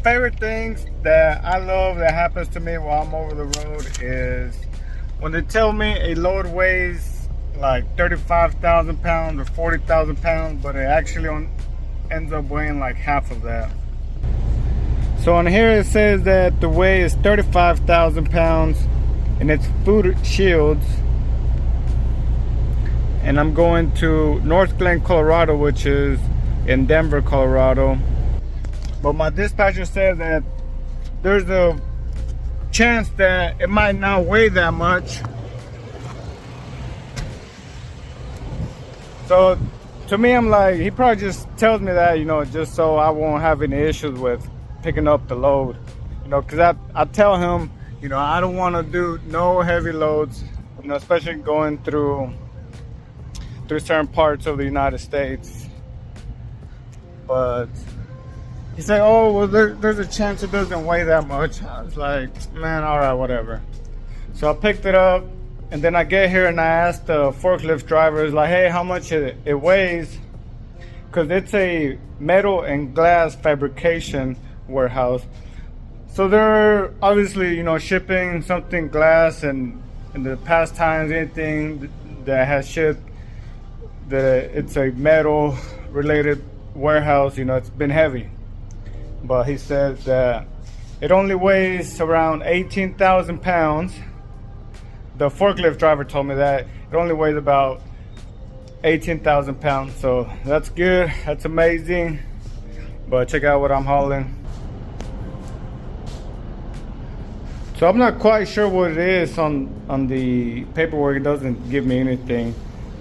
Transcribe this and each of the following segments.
favorite things that I love that happens to me while I'm over the road is when they tell me a load weighs like 35,000 pounds or 40,000 pounds, but it actually ends up weighing like half of that. So on here it says that the weight is 35,000 pounds and it's food shields. And I'm going to North Glen, Colorado, which is in Denver, Colorado. But my dispatcher said that there's a chance that it might not weigh that much. So to me, I'm like, he probably just tells me that, you know, just so I won't have any issues with picking up the load. You know, because I tell him, you know, I don't want to do no heavy loads, you know, especially going through certain parts of the United States. But he said, oh, well, there's a chance it doesn't weigh that much. I was like, man, all right, whatever. So I picked it up, and then I get here and I asked the forklift drivers, like, hey, how much it weighs? Because it's a metal and glass fabrication warehouse. So they're obviously, you know, shipping something glass, and in the past times, anything that has shipped, that it's a metal related warehouse, you know, it's been heavy. But he said that it only weighs around 18,000 pounds. The forklift driver told me that it only weighs about 18,000 pounds. So that's good, that's amazing. But check out what I'm hauling. So I'm not quite sure what it is on the paperwork. It doesn't give me anything,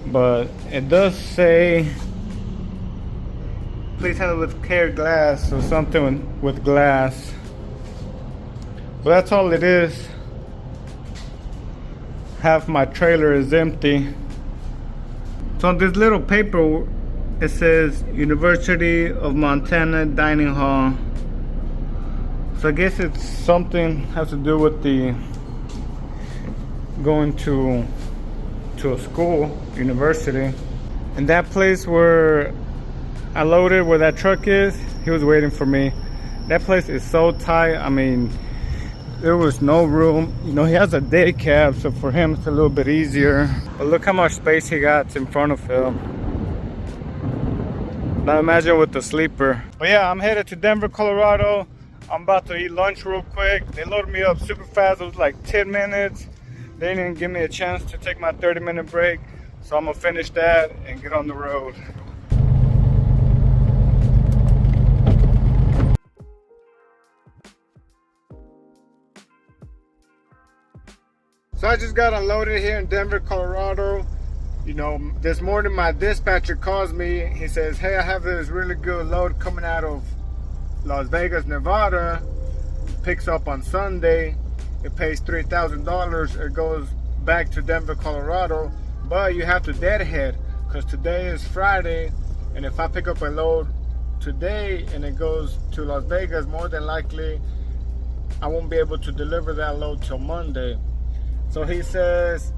but it does say please handle with care glass or something with glass. But that's all it is. Half my trailer is empty. So on this little paper it says University of Montana Dining Hall. So I guess it's something has to do with the going to a school, university. And that place where I loaded, where that truck is, he was waiting for me. That place is so tight. I mean, there was no room. You know, he has a day cab, so for him it's a little bit easier. But look how much space he got in front of him. Now imagine with the sleeper. But yeah, I'm headed to Denver, Colorado. I'm about to eat lunch real quick. They loaded me up super fast. It was like 10 minutes. They didn't even give me a chance to take my 30-minute break. So I'm gonna finish that and get on the road. So I just got unloaded here in Denver, Colorado. You know, this morning my dispatcher calls me. He says, hey, I have this really good load coming out of Las Vegas, Nevada. It picks up on Sunday. It pays $3,000. It goes back to Denver, Colorado. But you have to deadhead because today is Friday. And if I pick up a load today and it goes to Las Vegas, more than likely I won't be able to deliver that load till Monday. So he says,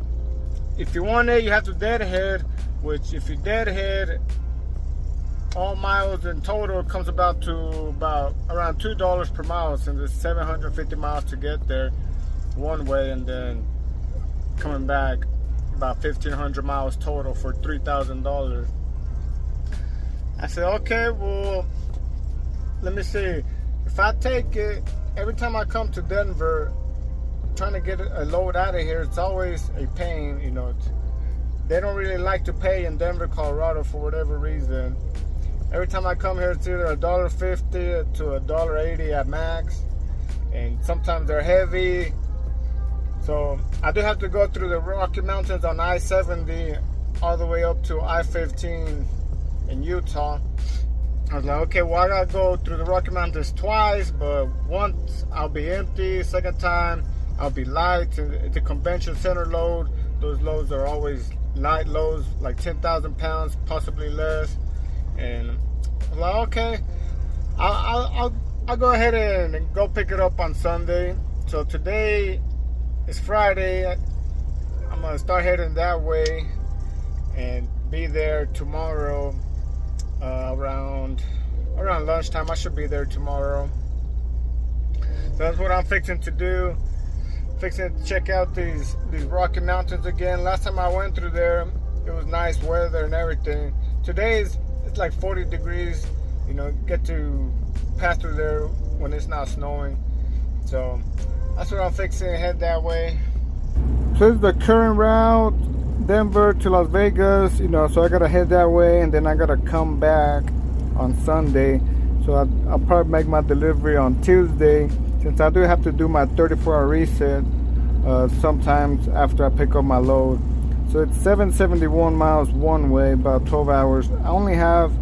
if you want it, you have to deadhead, which if you deadhead, all miles in total comes about around $2 per mile, since it's 750 miles to get there one way, and then coming back about 1,500 miles total for $3,000. I said, okay, well, let me see. If I take it, every time I come to Denver, trying to get a load out of here, it's always a pain. You know, they don't really like to pay in Denver, Colorado for whatever reason. Every time I come here, it's either $1.50 to $1.80 at max, and sometimes they're heavy. So I do have to go through the Rocky Mountains on I-70 all the way up to I-15 in Utah. I was like, okay, well, I gotta go through the Rocky Mountains twice, but once I'll be empty, second time I'll be light. It's a convention center load. Those loads are always light loads, like 10,000 pounds, possibly less. And I'm like, okay, I'll go ahead and go pick it up on Sunday. So today is Friday. I'm gonna start heading that way and be there tomorrow around lunchtime. I should be there tomorrow. So that's what I'm fixing to do. Fixing to check out these Rocky Mountains again. Last time I went through there, it was nice weather and everything. Today's it's like 40 degrees. You know, get to pass through there when it's not snowing. So that's what I'm fixing to head that way. So this is the current route, Denver to Las Vegas. You know, so I gotta head that way, and then I gotta come back on Sunday. So I'll probably make my delivery on Tuesday, since I do have to do my 34-hour reset sometimes after I pick up my load. So it's 771 miles one way, about 12 hours. I only have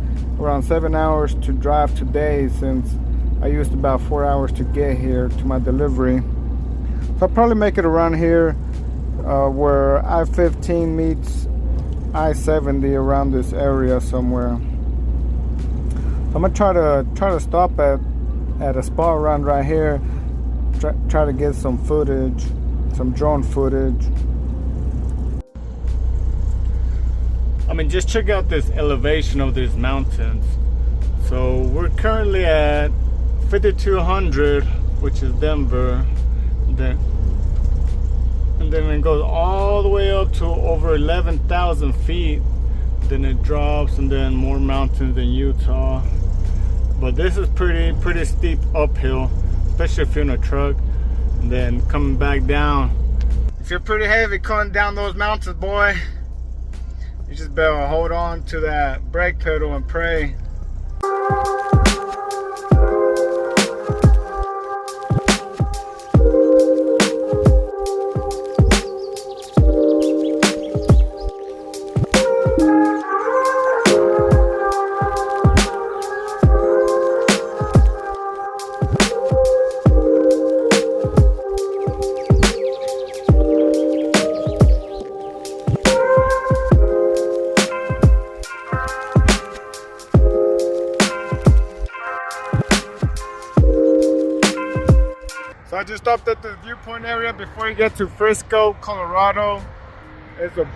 around 7 hours to drive today, since I used about 4 hours to get here to my delivery. So I'll probably make it around here where I-15 meets I-70, around this area somewhere. So I'm gonna try to stop at a spot around right here. Try to get some footage, some drone footage. I mean, just check out this elevation of these mountains. So we're currently at 5,200, which is Denver. And then it goes all the way up to over 11,000 feet. Then it drops, and then more mountains in Utah. But this is pretty steep uphill, especially if you're in a truck. And then coming back down. If you're pretty heavy coming down those mountains, boy, you just better hold on to that brake pedal and pray. So I just stopped at the viewpoint area before you get to Frisco, Colorado. It's a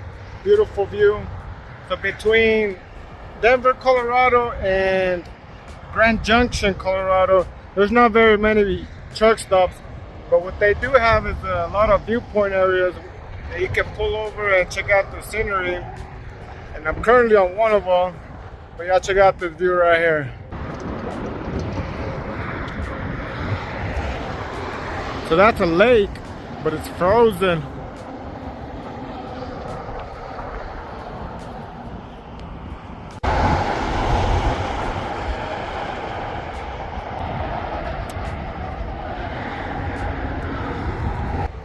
beautiful view. So between Denver, Colorado and Grand Junction, Colorado, there's not very many truck stops, but what they do have is a lot of viewpoint areas that you can pull over and check out the scenery. And I'm currently on one of them, but y'all check out this view right here. So that's a lake, but it's frozen.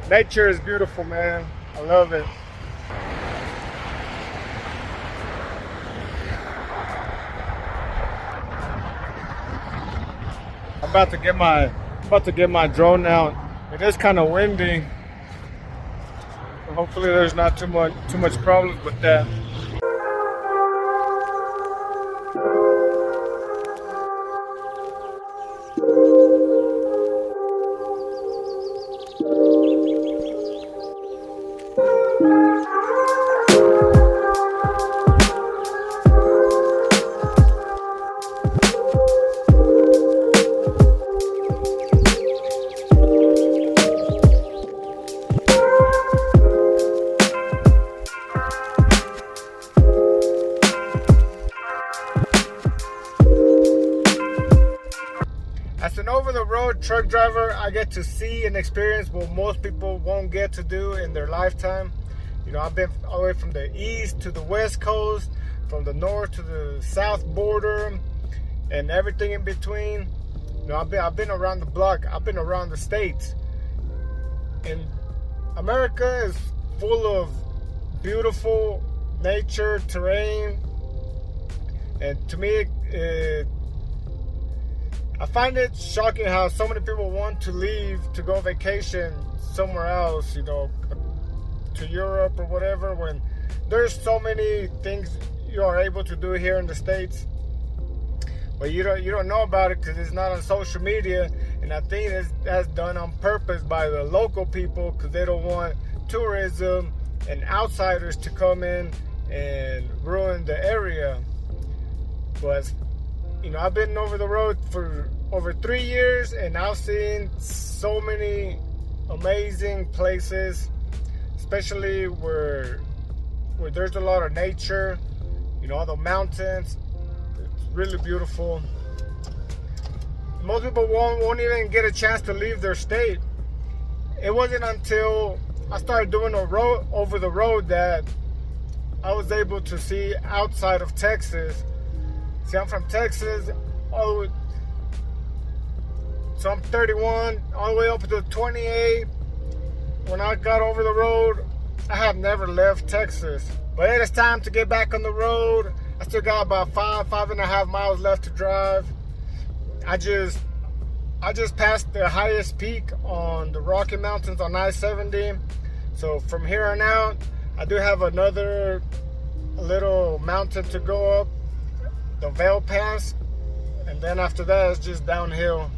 Nature is beautiful, man. I love it. I'm about to get my drone out. It is kind of windy. Hopefully there's not too much problems with that. As an over-the-road truck driver, I get to see and experience what most people won't get to do in their lifetime. You know, I've been all the way from the east to the west coast, from the north to the south border, and everything in between. You know, I've been around the block. I've been around the states. And America is full of beautiful nature, terrain, and to me, I find it shocking how so many people want to leave to go vacation somewhere else, you know, to Europe or whatever, when there's so many things you are able to do here in the States. But you don't know about it because it's not on social media, and I think that's done on purpose by the local people because they don't want tourism and outsiders to come in and ruin the area. But you know, I've been over the road for over 3 years, and I've seen so many amazing places, especially where there's a lot of nature, you know, all the mountains. It's really beautiful. Most people won't even get a chance to leave their state. It wasn't until I started doing over the road that I was able to see outside of Texas. See, I'm from Texas, so I'm 31, all the way up to 28. When I got over the road, I have never left Texas. But it is time to get back on the road. I still got about 5.5 miles left to drive. I just passed the highest peak on the Rocky Mountains on I-70. So from here on out, I do have another little mountain to go up, the Vail Pass. And then after that, it's just downhill.